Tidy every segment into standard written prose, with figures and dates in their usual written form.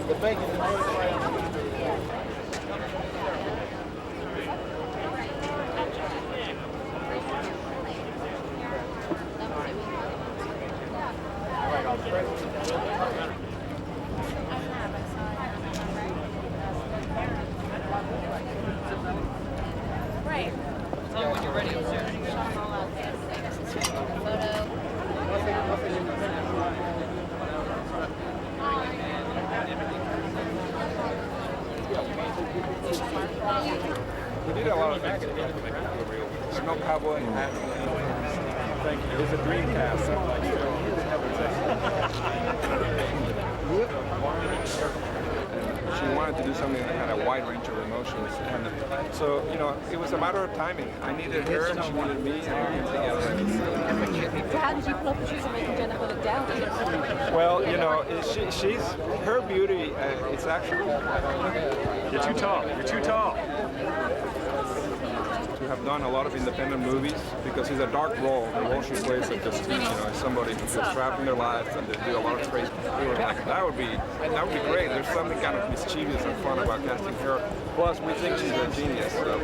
The bacon is Right. Tell me when you're ready. We did a lot of things to make it real. There's no cowboy hat. Thank you. It's a dream cast. So like, she wanted to do something that had a wide range of emotions, and so it was a matter of timing. I needed her, and she needed me, and we came together. So how did you pull up the shoes and make Jennifer look down? Well, she's her beauty. It's actually You're too tall. You're too tall. We have done a lot of independent movies because it's a dark role. The role she plays is just, is somebody who feels trapped in their lives and they do a lot of crazy. We were like, that would be great. There's something kind of mischievous and fun about casting her. Plus, we think she's a genius. So,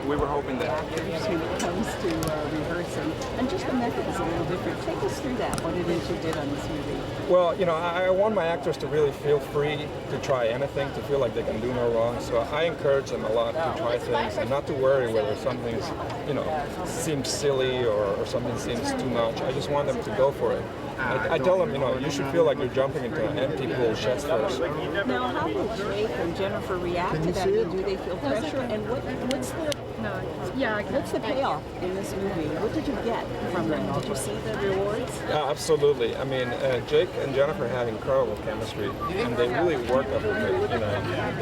we were hoping that. When it comes to rehearsing, and just the method is a little different. Take us through that. What it is you did on this movie. Well, I want my actors to really feel free to try anything, to feel like they can do no wrong. So I encourage them a lot to try things and not to worry whether something seems silly or something seems too much. I just want them to go for it. I tell them, you should feel like you're jumping into an empty pool chest first. Now, how will Jake and Jennifer react to that? Do they feel pressure? And what's the payoff in this movie? What did you get from them? Did you see the rewards? Absolutely. I mean, Jake and Jennifer have incredible chemistry, and they really work up with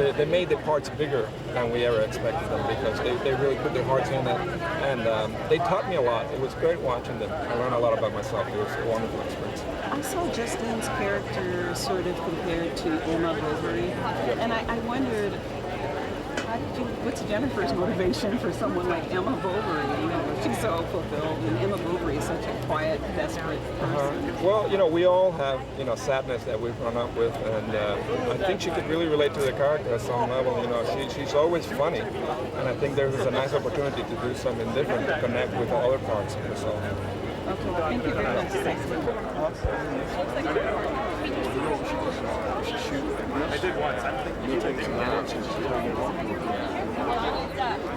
it. They made the parts bigger than we ever expected them because they really put their hearts in it, and they taught me a lot. It was great watching them. I learned a lot about myself. It was a wonderful experience. I saw Justine's character sort of compared to Emma Bovary, and I wondered, what's Jennifer's motivation for someone like Emma Bovary? She's so fulfilled, and Emma Bovary is such a quiet, desperate person. Well, we all have, sadness that we've grown up with, and I think she could really relate to the character at some level. She's always funny, and I think there's a nice opportunity to do something different to connect with the other parts of herself. Okay, thank you very much. I did once.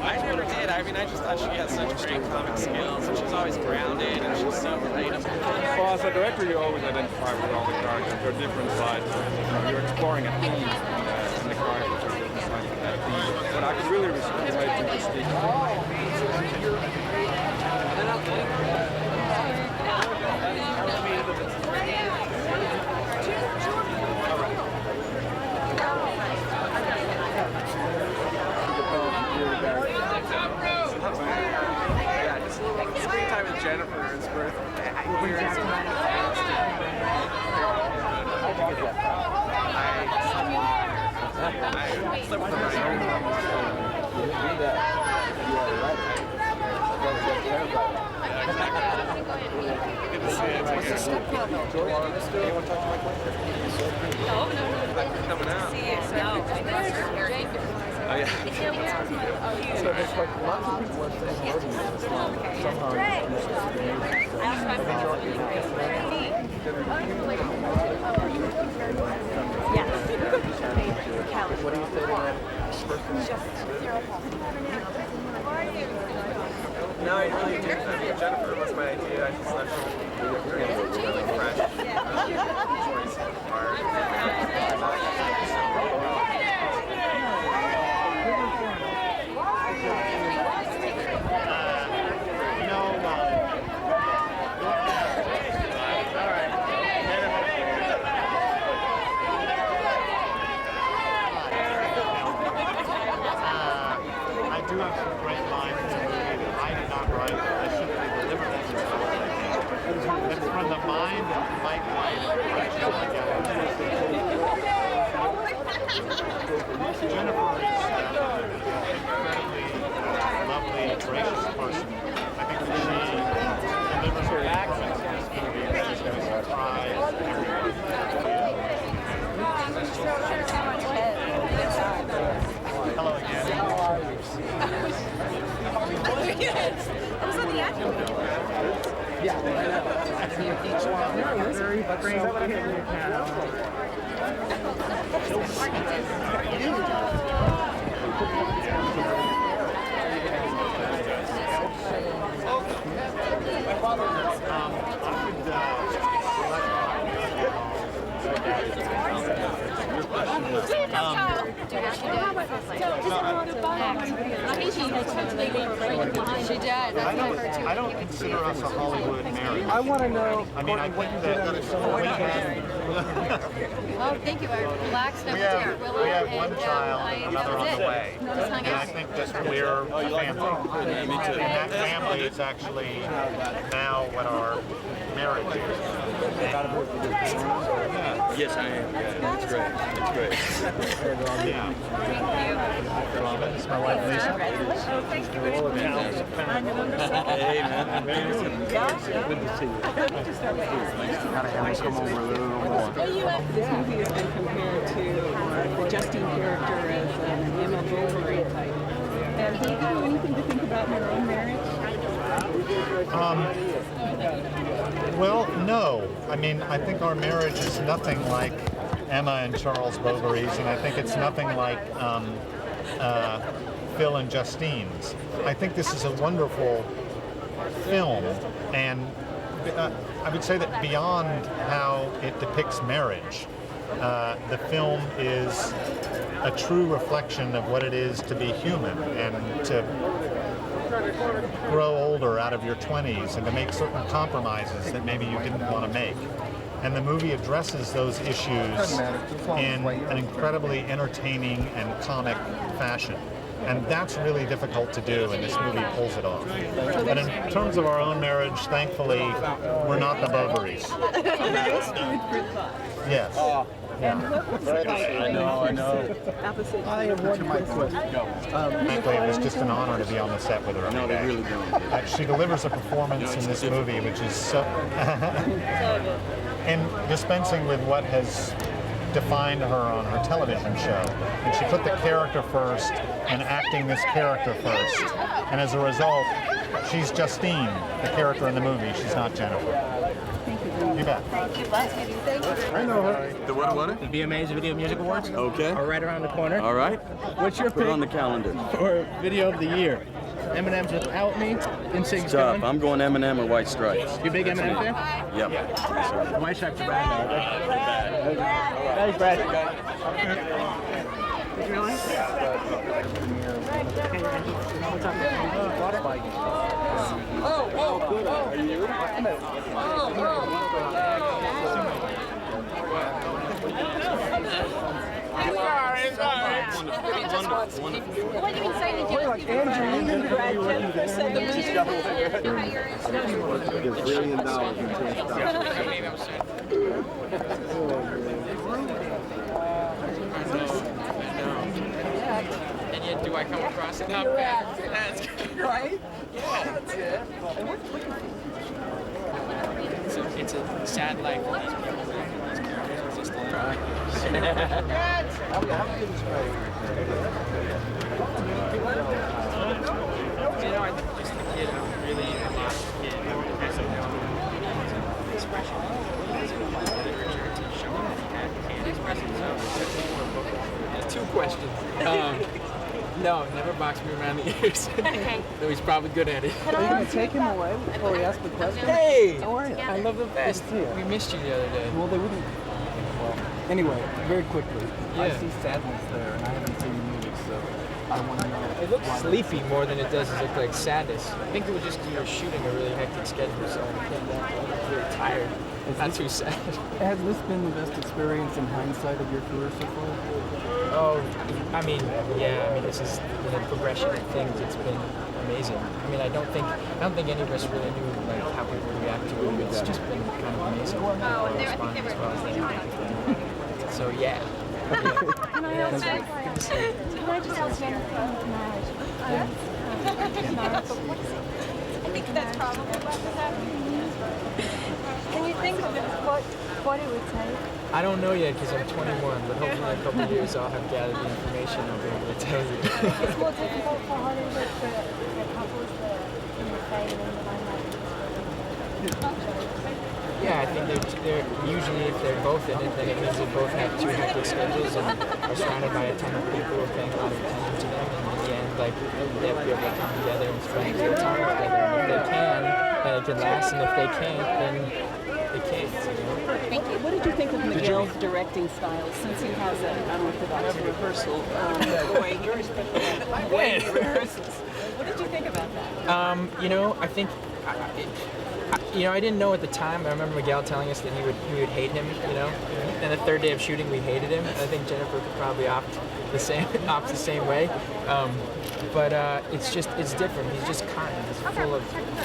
I never did. I mean, I just thought she had such great comic skills, and she's always grounded, and she's so relatable. Well, as a director, you always identify with all the characters. They're different sides. You're exploring a theme, and the characters are different sides of that theme. But I could really relate to Mystique. Yeah, just screen time with Jennifer is worth I slept with my own. Good to see you. What's the step club? Anyone talk to my client? No. Coming out. See you. No. Oh, yeah. So it's like lots of people are saying hello to you. Somehow Yes. what do you say to that person? No, I really did. I mean, Jennifer was my idea. I just thought she was really fresh. Choice hard. I do have some great lines in the movie that I did not write. I simply delivered them to It's from the mind of Mike White. Jennifer is She did. I don't consider us a Hollywood marriage. I want to know. I mean, I think that we have, Oh, thank you. Relax. we have one child, another on the way. And I think that we're a family. And that family is actually now what our marriage is. Yes, I am. Yeah, that's great. That's great. Yeah. Robin, this is my wife Lisa. Hey, man. Good to see you. Gotta have us come over a little more. This movie has been compared to the Justine character as an Emma Bovary type. And do you have anything to think about in your own marriage? Well, no. I mean, I think our marriage is nothing like Emma and Charles Bovary's, and I think it's nothing like Phil and Justine's. I think this is a wonderful film, and I would say that beyond how it depicts marriage, the film is a true reflection of what it is to be human and to grow older out of your 20s and to make certain compromises that maybe you didn't want to make. And the movie addresses those issues in an incredibly entertaining and comic fashion. And that's really difficult to do, and this movie pulls it off. But in terms of our own marriage, thankfully, we're not the Bovarys. Yes. I know. I have one quick question. Frankly, it was just an honor to be on the set with her. No, they really do. She delivers a performance in this movie which is so... and dispensing with what has defined her on her television show. And she put the character first and acting this character first. And as a result, she's Justine, the character in the movie. She's not Jennifer. You bet. I know her. The what? The VMAs Video Music Awards Okay. are right around the corner. All right. What's your Put it pick on the calendar. for Video of the Year? Eminem's Without Me, NSYNC's Tough. Gone. I'm going Eminem or White Stripes. You a big Eminem fan? Yep. Yes, sir. White Stripes are bad. Thanks, Brad. What do you say to do? Like Angelina and Brad Pitt said the movie. $1 billion in And yet, do I come across it? Not bad. That's good. Right? Yeah, that's it. It's a sad life for these people. These characters are just like... You know, I think just the kid, really a lot of the kid has no expression. It's literature to show that he can't express himself. Two questions. No, never boxed me around the ears. Though he's probably good at it. Are you going to take him away before we ask the question? Hey! How are you? I love the best. We missed you the other day. Well, they wouldn't. Well, anyway, very quickly, I Yeah. see sadness there, and I haven't seen the movie, so I want to know. It looks sleepy more than it does look like sadness. I think it was just you were shooting a really hectic schedule, so I came down really tired. Not too sad. Has this been the best experience in hindsight of your career so far? Oh, I mean, yeah. I mean, this is the progression of things. It's been amazing. I mean, I don't think any of us really knew like how people would react to it. It's just been kind of amazing. People respond as well as they do. So yeah. Can I also, can I just ask Jennifer tonight? I think that's probably what was happening. Can you think of what it would take? I don't know yet because I'm 21, but hopefully in a couple of years I'll have gathered the information and I'll be able to tell you. It's more difficult for Hollywood for couples that in the fame and the limelight? Yeah, I think they're usually, if they're both in it, then it means they both have two hectic schedules and are surrounded by a ton of people who are paying a lot of attention to them. And in the end, like, they have to be able to come together and spend their time together. And if they can, then it can last. And if they can't, then they can't. Thank you. What did you think of Miguel's directing style since he has an unorthodox rehearsal? The way he rehearsals. What did you think about that? You know, I think, I didn't know at the time. I remember Miguel telling us that we would hate him, you know. And the third day of shooting, we hated him. And I think Jennifer could probably opt the same way. But it's different. He's just kind. He's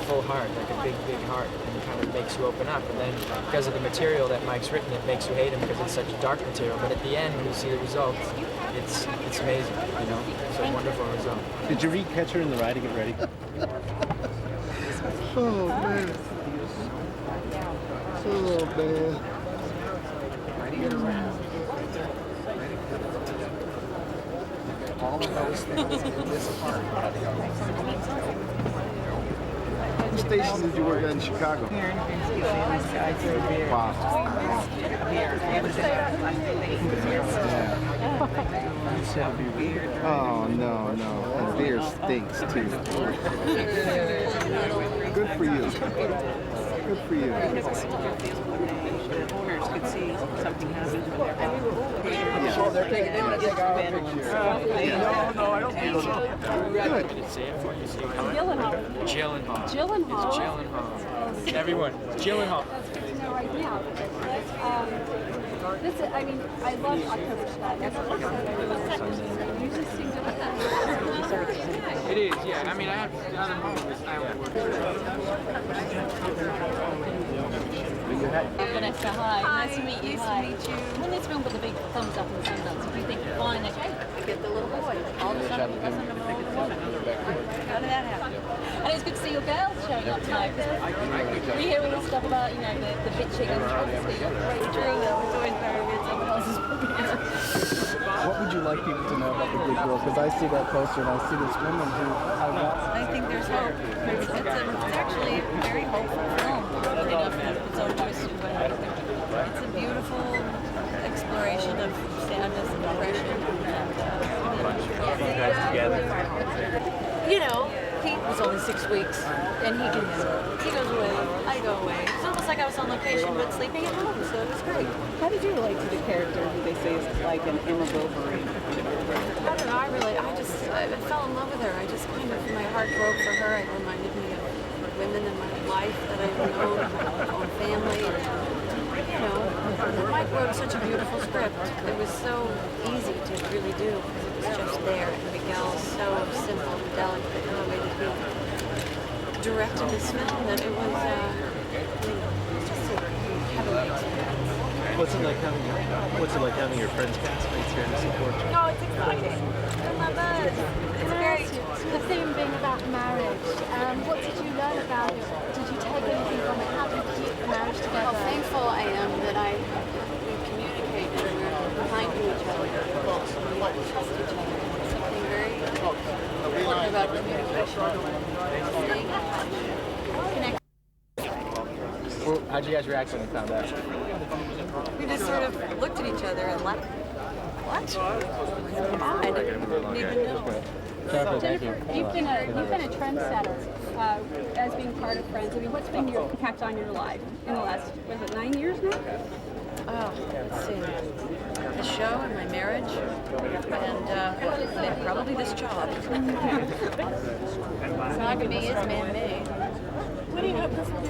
full heart, like a big heart, and it kind of makes you open up. And then because of the material that Mike's written, it makes you hate him because it's such a dark material. But at the end, when you see the results, it's amazing, you know. It's a wonderful result. Did you read Catcher in the Rye to get ready? Oh man. Oh man. All of those things in this part. What station did you work at in Chicago? Wow. Oh no. And beer stinks too. Good for you. Good for you. The owners could see something happen. No, I don't think so. Good. Gyllenhaal. Everyone, Gyllenhaal. No idea. I mean, I love October Sky. You just seem to It is, yeah. I mean, I have other movies I would work Vanessa, hi. Nice to meet you. Hi. When this film got the big thumbs up in the Sundance, did you think, fine, okay, I get the little boy. All of a sudden, it wasn't a little woman. How did that happen? And it's good to see your girls showing up tonight. We hear all this stuff about, you know, the bitching and obviously great dream that we're doing very good. Someone else is What would you like people to know about the Good Girl? Because I see that poster and I see this woman who I think there's hope. It's actually a very hopeful film. Enough of its own twisted way. It's a beautiful exploration of sadness and depression. You guys together. You know, Pete was only 6 weeks, and he goes away, I go away. It's almost like I was on location, but sleeping at home, so it was great. How did you relate to the character who they say is like an Emma Bovary? I don't know, I fell in love with her. I just kind of, my heart broke for her. It reminded me of women in my life that I've known, my own family. And, you know, Mike wrote such a beautiful script. It was so easy to really do because it was just there. And Miguel's so simple and delicate in the way that he directed this film that it was just a heavenly experience. What's it like having your friends castmates here to support you? No, it's exciting. I love it. It's great. The theme being about marriage. What did you learn about it? Did you take anything from it? How did you keep the marriage together? How thankful I am that we communicate and we're kind to each other. We trust each other. There's something very important about communication. Connect. Well, how'd you guys react when you found out? We just sort of looked at each other and laughed. What? I didn't even know. Jennifer, you've been a trendsetter as being part of Friends. I mean, what's been your impact on your life in the last, was it 9 years now? Oh, let's see. The show and my marriage, and probably this job. Monogamy is man-made. What do you hope this will do?